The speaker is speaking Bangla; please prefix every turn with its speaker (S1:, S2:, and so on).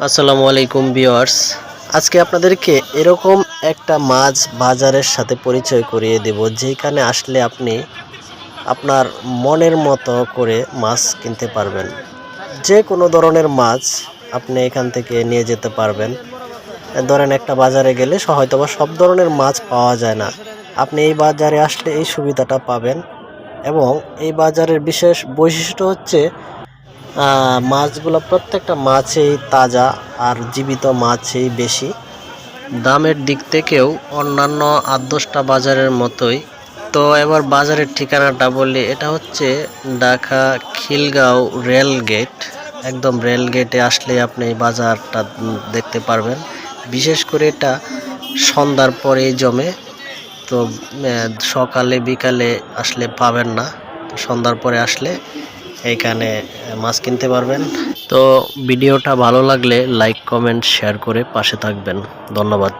S1: আসসালামু আলাইকুম ভিউয়ার্স। আজকে আপনাদেরকে এরকম একটা মাছ বাজারের সাথে পরিচয় করিয়ে দেব, যেখানে আসলে আপনি আপনার মনের মতো করে মাছ কিনতে পারবেন। যে কোনো ধরনের মাছ আপনি এখান থেকে নিয়ে যেতে পারবেন। ধরেন একটা বাজারে গেলে হয়তোবা সব ধরনের মাছ পাওয়া যায় না, আপনি এই বাজারে আসলে এই সুবিধাটা পাবেন। এবং এই বাজারের বিশেষ বৈশিষ্ট্য হচ্ছে মাছগুলো প্রত্যেকটা মাছই তাজা, আর জীবিত মাছই বেশি। দামের দিক থেকেও অন্যান্য ৮-১০টা বাজারের মতোই। তো এবার বাজারের ঠিকানাটা বললি, এটা হচ্ছে ঢাকা খিলগাঁও রেল গেট। একদম রেল গেটে আসলে আপনি এই বাজারটা দেখতে পারবেন। বিশেষ করে এটা সন্ধ্যার পরেই জমে। তো সকালে বিকালে আসলে পাবেন না, তো সন্ধ্যার পরে আসলে এইখানে মাছ কিনতে পারবেন। তো ভিডিওটা ভালো লাগলে লাইক কমেন্ট শেয়ার করে পাশে থাকবেন। ধন্যবাদ।